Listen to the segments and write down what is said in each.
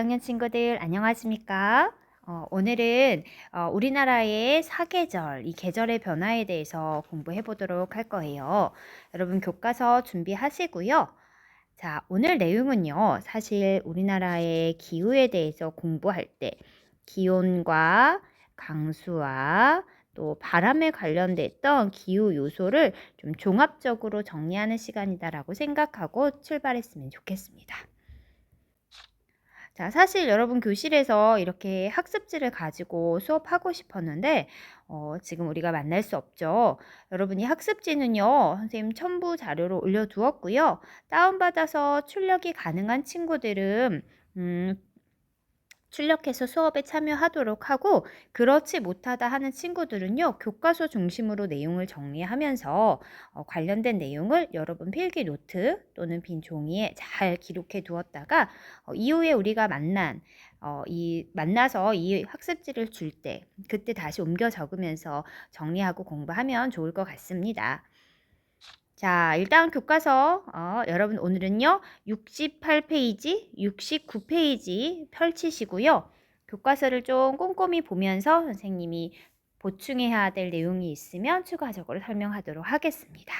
학년 친구들 안녕하십니까? 오늘은 우리나라의 사계절, 이 계절의 변화에 대해서 공부해 보도록 할 거예요. 여러분 교과서 준비하시고요. 자, 오늘 내용은요. 사실 우리나라의 기후에 대해서 공부할 때 기온과 강수와 또 바람에 관련됐던 기후 요소를 좀 종합적으로 정리하는 시간이다라고 생각하고 출발했으면 좋겠습니다. 자, 사실 여러분 교실에서 이렇게 학습지를 가지고 수업하고 싶었는데 지금 우리가 만날 수 없죠. 여러분이 학습지는요, 선생님 첨부 자료로 올려두었고요. 다운받아서 출력이 가능한 친구들은 출력해서 수업에 참여하도록 하고, 그렇지 못하다 하는 친구들은요, 교과서 중심으로 내용을 정리하면서 관련된 내용을 여러분 필기 노트 또는 빈 종이에 잘 기록해 두었다가 이후에 우리가 만나서 이 학습지를 줄 때 그때 다시 옮겨 적으면서 정리하고 공부하면 좋을 것 같습니다. 자, 일단 교과서 여러분 오늘은요 68페이지, 69페이지 펼치시고요. 교과서를 좀 꼼꼼히 보면서 선생님이 보충해야 될 내용이 있으면 추가적으로 설명하도록 하겠습니다.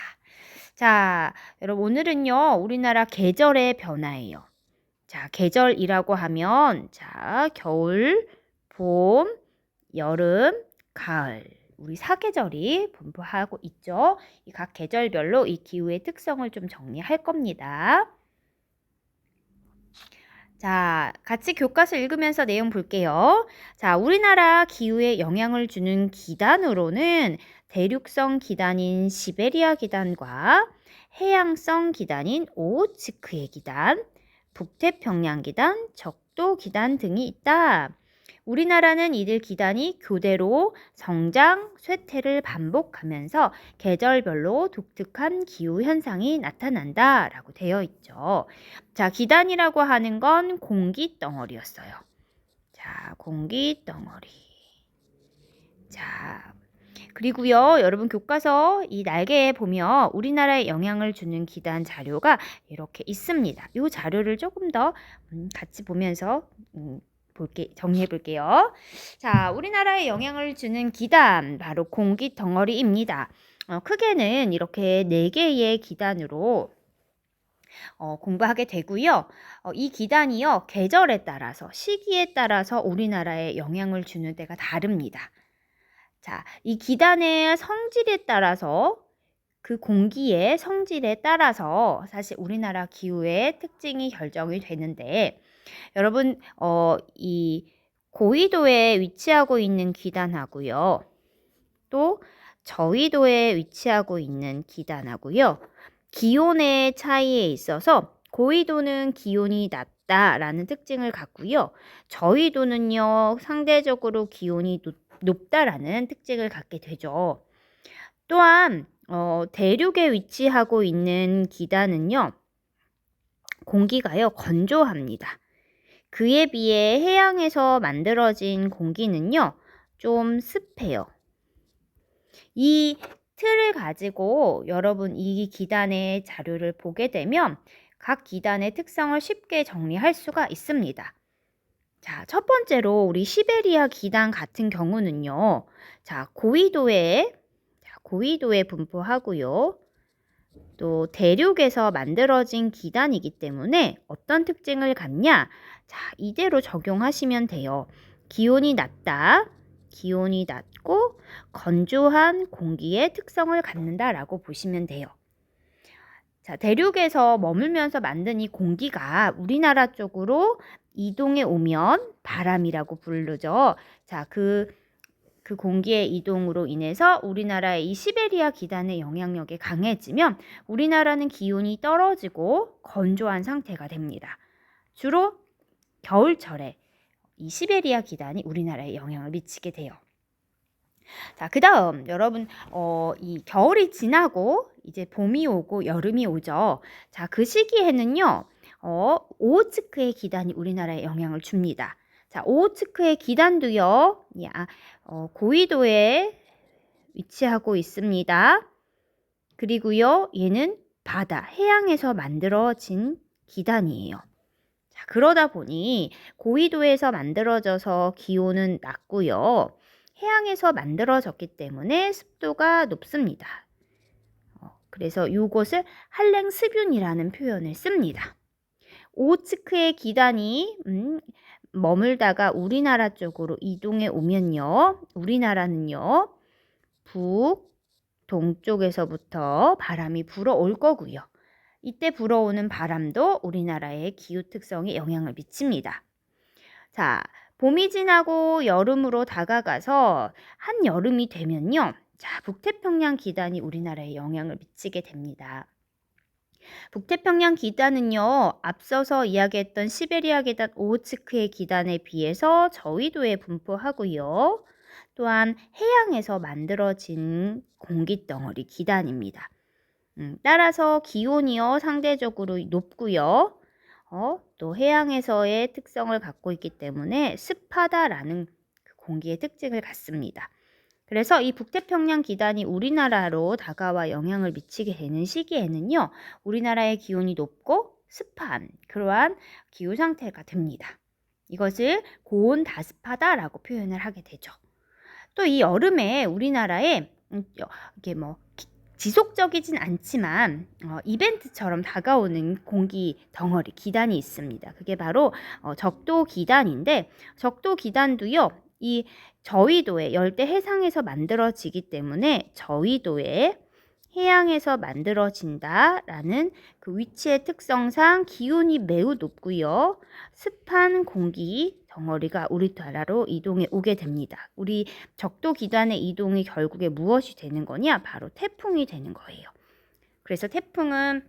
자, 여러분 오늘은요 우리나라 계절의 변화예요. 자, 계절이라고 하면 자, 겨울, 봄, 여름, 가을. 우리 사계절이 분포하고 있죠. 이 각 계절별로 이 기후의 특성을 좀 정리할 겁니다. 자, 같이 교과서 읽으면서 내용 볼게요. 자, 우리나라 기후에 영향을 주는 기단으로는 대륙성 기단인 시베리아 기단과 해양성 기단인 오호츠크의 기단, 북태평양 기단, 적도 기단 등이 있다. 우리나라는 이들 기단이 교대로 성장, 쇠퇴를 반복하면서 계절별로 독특한 기후 현상이 나타난다 라고 되어 있죠. 자, 기단이라고 하는 건 공기 덩어리였어요. 자, 공기 덩어리. 자, 그리고요, 여러분 교과서 이 날개에 보면 우리나라에 영향을 주는 기단 자료가 이렇게 있습니다. 이 자료를 조금 더 같이 보면서 정리해 볼게요. 자, 우리나라에 영향을 주는 기단, 바로 공기 덩어리입니다. 크게는 이렇게 4개의 기단으로 공부하게 되고요. 이 기단이요, 계절에 따라서, 시기에 따라서 우리나라에 영향을 주는 때가 다릅니다. 자, 이 기단의 성질에 따라서 그 공기의 성질에 따라서 사실 우리나라 기후의 특징이 결정이 되는데 여러분 이 고緯도에 위치하고 있는 기단하고요. 또 저緯도에 위치하고 있는 기단하고요. 기온의 차이에 있어서 고緯도는 기온이 낮다라는 특징을 갖고요. 저緯도는요. 상대적으로 기온이 높다라는 특징을 갖게 되죠. 또한 대륙에 위치하고 있는 기단은요. 공기가요. 건조합니다. 그에 비해 해양에서 만들어진 공기는요. 좀 습해요. 이 틀을 가지고 여러분 이 기단의 자료를 보게 되면 각 기단의 특성을 쉽게 정리할 수가 있습니다. 자, 첫 번째로 우리 시베리아 기단 같은 경우는요. 자, 고緯도에 분포하고요. 또 대륙에서 만들어진 기단이기 때문에 어떤 특징을 갖냐? 자, 이대로 적용하시면 돼요. 기온이 낮다. 기온이 낮고 건조한 공기의 특성을 갖는다라고 보시면 돼요. 자, 대륙에서 머물면서 만든 이 공기가 우리나라 쪽으로 이동해 오면 바람이라고 부르죠. 자, 그 공기의 이동으로 인해서 우리나라의 이 시베리아 기단의 영향력이 강해지면 우리나라는 기온이 떨어지고 건조한 상태가 됩니다. 주로 겨울철에 이 시베리아 기단이 우리나라에 영향을 미치게 돼요. 자, 그 다음 여러분 이 겨울이 지나고 이제 봄이 오고 여름이 오죠. 자, 그 시기에는요 오호츠크의 기단이 우리나라에 영향을 줍니다. 자, 오호츠크의 기단도요 고緯도에 위치하고 있습니다. 그리고요 얘는 바다, 해양에서 만들어진 기단이에요. 자, 그러다 보니 고緯도에서 만들어져서 기온은 낮고요. 해양에서 만들어졌기 때문에 습도가 높습니다. 그래서 이것을 한랭습윤이라는 표현을 씁니다. 오호츠크의 기단이 머물다가 우리나라 쪽으로 이동해 오면요. 우리나라는요. 동쪽에서부터 바람이 불어올 거고요. 이때 불어오는 바람도 우리나라의 기후 특성에 영향을 미칩니다. 자, 봄이 지나고 여름으로 다가가서 한여름이 되면요. 자, 북태평양 기단이 우리나라에 영향을 미치게 됩니다. 북태평양 기단은요. 앞서서 이야기했던 시베리아 기단 오호츠크의 기단에 비해서 저위도에 분포하고요. 또한 해양에서 만들어진 공기덩어리 기단입니다. 따라서 기온이요 상대적으로 높고요. 또 해양에서의 특성을 갖고 있기 때문에 습하다라는 그 공기의 특징을 갖습니다. 그래서 이 북태평양 기단이 우리나라로 다가와 영향을 미치게 되는 시기에는요. 우리나라의 기온이 높고 습한 그러한 기후 상태가 됩니다. 이것을 고온다습하다라고 표현을 하게 되죠. 또 이 여름에 우리나라에 이게 지속적이진 않지만 이벤트처럼 다가오는 공기 덩어리 기단이 있습니다. 그게 바로 적도 기단인데 적도 기단도요. 이 저위도에 열대 해상에서 만들어지기 때문에 저위도에 해양에서 만들어진다라는 그 위치의 특성상 기온이 매우 높고요. 습한 공기 덩어리가 우리나라로 이동해 오게 됩니다. 우리 적도 기단의 이동이 결국에 무엇이 되는 거냐? 바로 태풍이 되는 거예요. 그래서 태풍의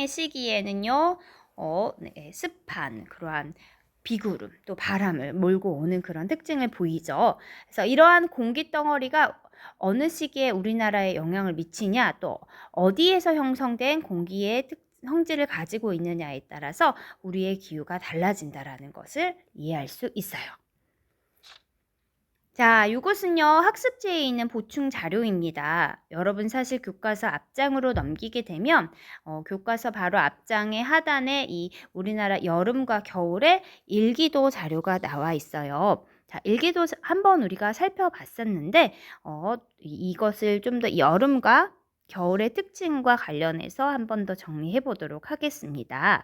시기에는요. 습한 그러한 비구름 또 바람을 몰고 오는 그런 특징을 보이죠. 그래서 이러한 공기 덩어리가 어느 시기에 우리나라에 영향을 미치냐 또 어디에서 형성된 공기의 성질을 가지고 있느냐에 따라서 우리의 기후가 달라진다라는 것을 이해할 수 있어요. 자, 이것은요 학습지에 있는 보충 자료입니다. 여러분 사실 교과서 앞장으로 넘기게 되면 교과서 바로 앞장의 하단에 이 우리나라 여름과 겨울의 일기도 자료가 나와 있어요. 자, 일기도 한번 우리가 살펴봤었는데 이것을 좀 더 여름과 겨울의 특징과 관련해서 한 번 더 정리해 보도록 하겠습니다.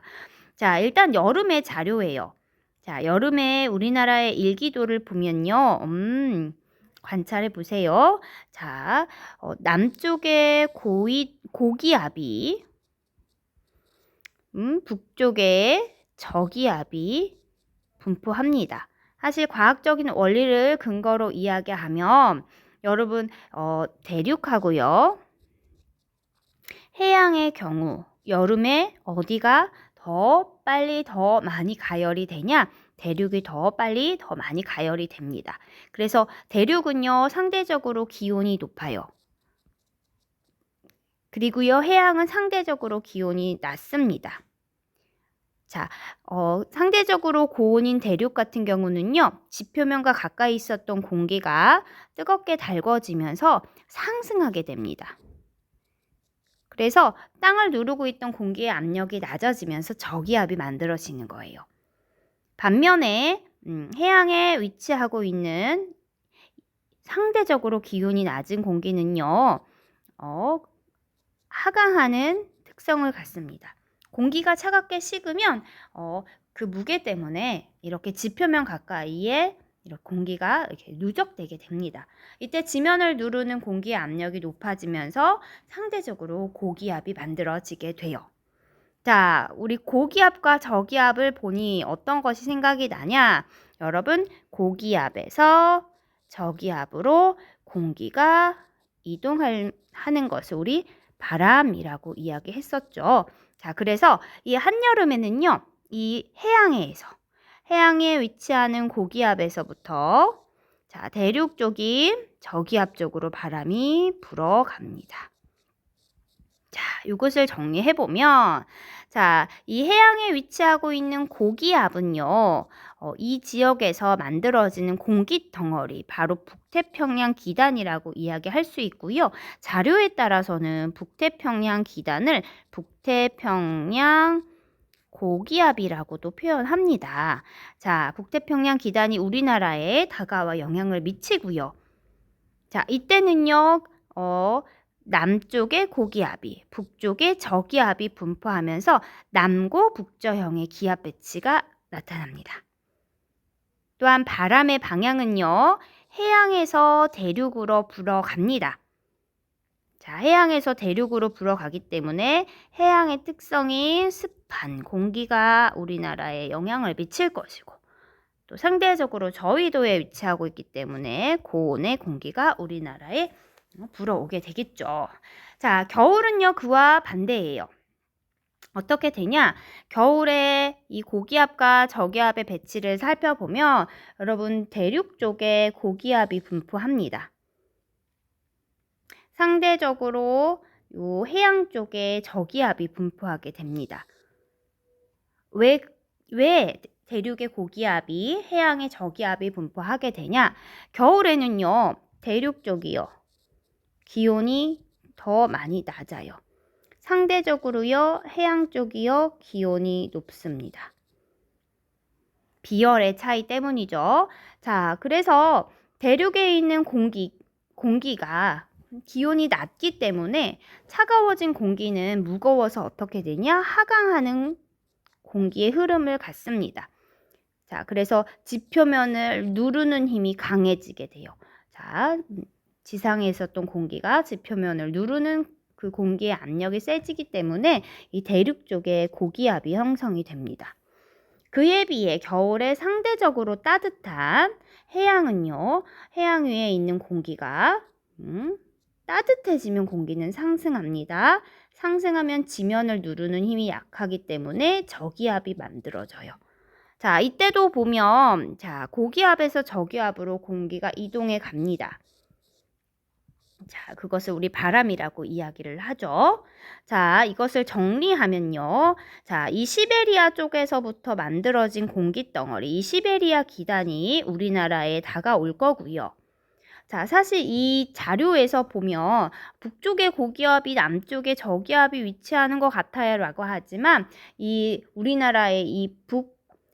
자, 일단 여름의 자료예요. 자, 여름에 우리나라의 일기도를 보면요. 관찰해 보세요. 자, 남쪽에 고기압이, 북쪽에 저기압이 분포합니다. 사실 과학적인 원리를 근거로 이야기하면 여러분 대륙하고요. 해양의 경우 여름에 어디가 더 빨리 더 많이 가열이 되냐? 대륙이 더 빨리 더 많이 가열이 됩니다. 그래서 대륙은요 상대적으로 기온이 높아요. 그리고요 해양은 상대적으로 기온이 낮습니다. 자, 상대적으로 고온인 대륙 같은 경우는요 지표면과 가까이 있었던 공기가 뜨겁게 달궈지면서 상승하게 됩니다. 그래서 땅을 누르고 있던 공기의 압력이 낮아지면서 저기압이 만들어지는 거예요. 반면에 해양에 위치하고 있는 상대적으로 기온이 낮은 공기는요. 하강하는 특성을 갖습니다. 공기가 차갑게 식으면 그 무게 때문에 이렇게 지표면 가까이에 이렇게 공기가 이렇게 누적되게 됩니다. 이때 지면을 누르는 공기의 압력이 높아지면서 상대적으로 고기압이 만들어지게 돼요. 자, 우리 고기압과 저기압을 보니 어떤 것이 생각이 나냐? 여러분, 고기압에서 저기압으로 공기가 이동하는 것을 우리 바람이라고 이야기했었죠. 자, 그래서 이 한여름에는요, 이 해양에 위치하는 고기압에서부터 자, 대륙 쪽인 저기압 쪽으로 바람이 불어갑니다. 자, 이것을 정리해 보면 자, 이 해양에 위치하고 있는 고기압은요. 이 지역에서 만들어지는 공기 덩어리 바로 북태평양 기단이라고 이야기할 수 있고요. 자료에 따라서는 북태평양 기단을 북태평양 고기압이라고도 표현합니다. 자, 북태평양 기단이 우리나라에 다가와 영향을 미치고요. 자, 이때는요, 남쪽에 고기압이, 북쪽에 저기압이 분포하면서 남고 북저형의 기압 배치가 나타납니다. 또한 바람의 방향은요, 해양에서 대륙으로 불어갑니다. 자, 해양에서 대륙으로 불어가기 때문에 해양의 특성인 습한 공기가 우리나라에 영향을 미칠 것이고, 또 상대적으로 저위도에 위치하고 있기 때문에 고온의 공기가 우리나라에 불어오게 되겠죠. 자, 겨울은요, 그와 반대예요. 어떻게 되냐? 겨울에 이 고기압과 저기압의 배치를 살펴보면 여러분 대륙 쪽에 고기압이 분포합니다. 상대적으로 요 해양 쪽에 저기압이 분포하게 됩니다. 왜 대륙의 고기압이 해양의 저기압이 분포하게 되냐? 겨울에는요, 대륙 쪽이요, 기온이 더 많이 낮아요. 상대적으로요, 해양 쪽이요, 기온이 높습니다. 비열의 차이 때문이죠. 자, 그래서 대륙에 있는 공기가 기온이 낮기 때문에 차가워진 공기는 무거워서 어떻게 되냐? 하강하는 공기의 흐름을 갖습니다. 자, 그래서 지표면을 누르는 힘이 강해지게 돼요. 자, 지상에 있었던 공기가 지표면을 누르는 그 공기의 압력이 세지기 때문에 이 대륙 쪽에 고기압이 형성이 됩니다. 그에 비해 겨울에 상대적으로 따뜻한 해양은요, 해양 위에 있는 공기가 따뜻해지면 공기는 상승합니다. 상승하면 지면을 누르는 힘이 약하기 때문에 저기압이 만들어져요. 자, 이때도 보면 자, 고기압에서 저기압으로 공기가 이동해 갑니다. 자, 그것을 우리 바람이라고 이야기를 하죠. 자, 이것을 정리하면요. 자, 이 시베리아 쪽에서부터 만들어진 공기덩어리, 이 시베리아 기단이 우리나라에 다가올 거고요. 자, 사실 이 자료에서 보면 북쪽에 고기압이 남쪽에 저기압이 위치하는 것 같아요 라고 하지만 이 우리나라의 이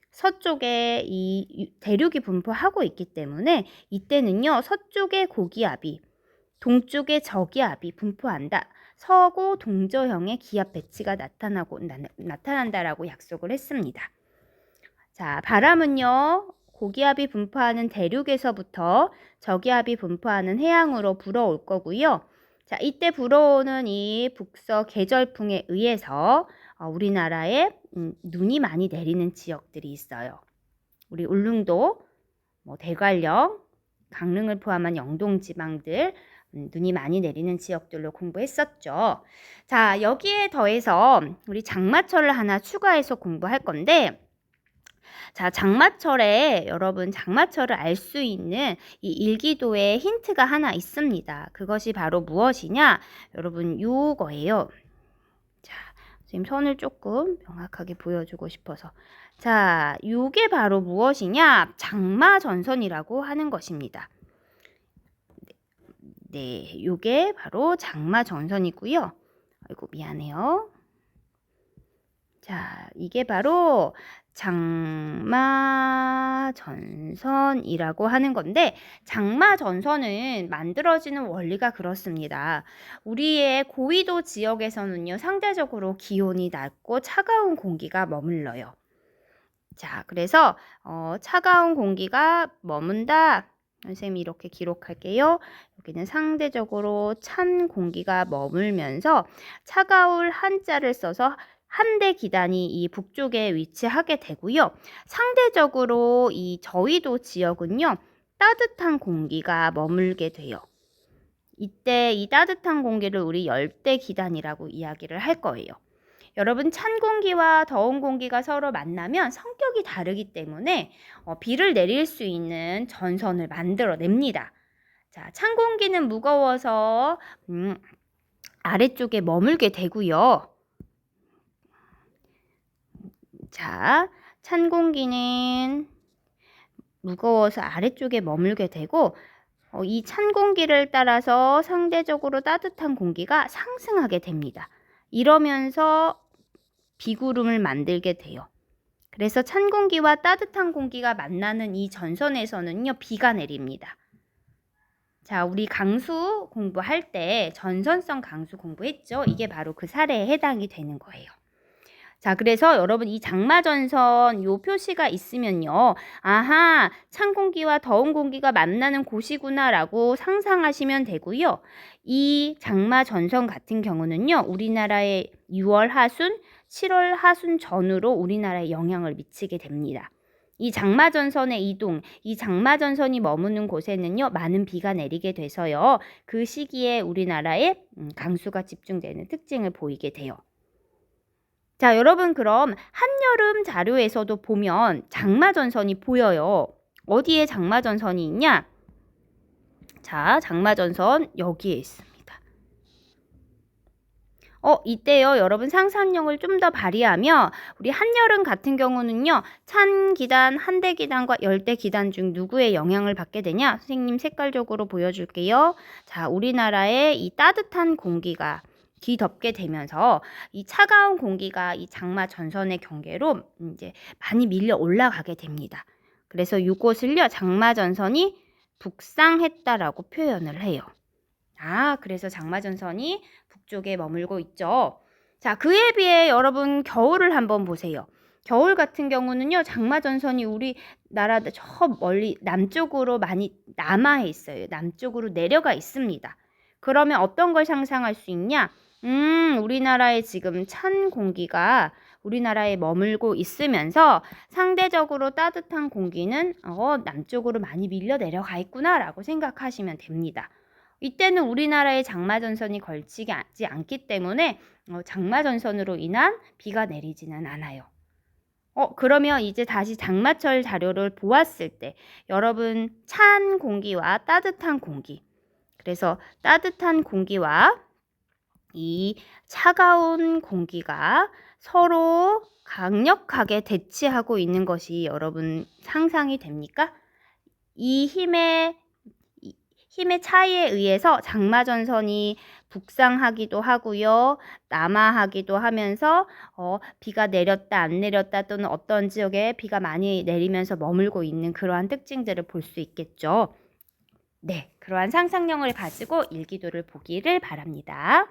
서쪽에 이 대륙이 분포하고 있기 때문에 이때는요, 서쪽에 고기압이 동쪽에 저기압이 분포한다. 서고 동저형의 기압 배치가 나타난다라고 약속을 했습니다. 자, 바람은요, 고기압이 분포하는 대륙에서부터 저기압이 분포하는 해양으로 불어올 거고요. 자, 이때 불어오는 이 북서 계절풍에 의해서 우리나라에 눈이 많이 내리는 지역들이 있어요. 우리 울릉도, 대관령, 강릉을 포함한 영동 지방들, 눈이 많이 내리는 지역들로 공부했었죠. 자, 여기에 더해서 우리 장마철을 하나 추가해서 공부할 건데, 자, 장마철에 여러분 장마철을 알 수 있는 이 일기도에 힌트가 하나 있습니다. 그것이 바로 무엇이냐? 여러분 요거예요. 자, 지금 선을 조금 명확하게 보여주고 싶어서. 자, 요게 바로 무엇이냐? 장마전선이라고 하는 것입니다. 네, 요게 바로 장마전선이고요. 아이고, 미안해요. 자, 이게 바로 장마전선이라고 하는 건데, 장마전선은 만들어지는 원리가 그렇습니다. 우리의 고위도 지역에서는요, 상대적으로 기온이 낮고 차가운 공기가 머물러요. 자, 그래서 차가운 공기가 머문다. 선생님이 이렇게 기록할게요. 여기는 상대적으로 찬 공기가 머물면서 차가울 한자를 써서 한대 기단이 이 북쪽에 위치하게 되고요. 상대적으로 이 저위도 지역은요, 따뜻한 공기가 머물게 돼요. 이때 이 따뜻한 공기를 우리 열대 기단이라고 이야기를 할 거예요. 여러분, 찬 공기와 더운 공기가 서로 만나면 성격이 다르기 때문에 비를 내릴 수 있는 전선을 만들어냅니다. 자, 찬 공기는 무거워서 아래쪽에 머물게 되고요. 자, 찬 공기는 무거워서 아래쪽에 머물게 되고 이 찬 공기를 따라서 상대적으로 따뜻한 공기가 상승하게 됩니다. 이러면서 비구름을 만들게 돼요. 그래서 찬 공기와 따뜻한 공기가 만나는 이 전선에서는요, 비가 내립니다. 자, 우리 강수 공부할 때 전선성 강수 공부했죠? 이게 바로 그 사례에 해당이 되는 거예요. 자, 그래서 여러분 이 장마전선 요 표시가 있으면요. 아하, 찬 공기와 더운 공기가 만나는 곳이구나라고 상상하시면 되고요. 이 장마전선 같은 경우는요. 우리나라의 6월 하순, 7월 하순 전후로 우리나라에 영향을 미치게 됩니다. 이 장마전선의 이동, 이 장마전선이 머무는 곳에는요. 많은 비가 내리게 돼서요. 그 시기에 우리나라에 강수가 집중되는 특징을 보이게 돼요. 자, 여러분 그럼 한여름 자료에서도 보면 장마전선이 보여요. 어디에 장마전선이 있냐? 자, 장마전선 여기에 있습니다. 이때요, 여러분 상상력을 좀 더 발휘하며 우리 한여름 같은 경우는요, 찬 기단, 한대 기단과 열대 기단 중 누구의 영향을 받게 되냐? 선생님 색깔적으로 보여줄게요. 자, 우리나라의 이 따뜻한 공기가 뒤덮게 되면서 이 차가운 공기가 이 장마 전선의 경계로 이제 많이 밀려 올라가게 됩니다. 그래서 이곳을요, 장마 전선이 북상했다라고 표현을 해요. 그래서 장마 전선이 북쪽에 머물고 있죠. 자, 그에 비해 여러분 겨울을 한번 보세요. 겨울 같은 경우는요, 장마 전선이 우리나라 저 멀리 남쪽으로 많이 남하해 있어요. 남쪽으로 내려가 있습니다. 그러면 어떤 걸 상상할 수 있냐? 우리나라에 지금 찬 공기가 우리나라에 머물고 있으면서 상대적으로 따뜻한 공기는 남쪽으로 많이 밀려 내려가 있구나라고 생각하시면 됩니다. 이때는 우리나라에 장마전선이 걸치지 않기 때문에 장마전선으로 인한 비가 내리지는 않아요. 그러면 이제 다시 장마철 자료를 보았을 때 여러분 찬 공기와 따뜻한 공기, 그래서 따뜻한 공기와 이 차가운 공기가 서로 강력하게 대치하고 있는 것이 여러분 상상이 됩니까? 이 힘의 차이에 의해서 장마전선이 북상하기도 하고요. 남하하기도 하면서 비가 내렸다 안 내렸다 또는 어떤 지역에 비가 많이 내리면서 머물고 있는 그러한 특징들을 볼 수 있겠죠. 네, 그러한 상상력을 가지고 일기도를 보기를 바랍니다.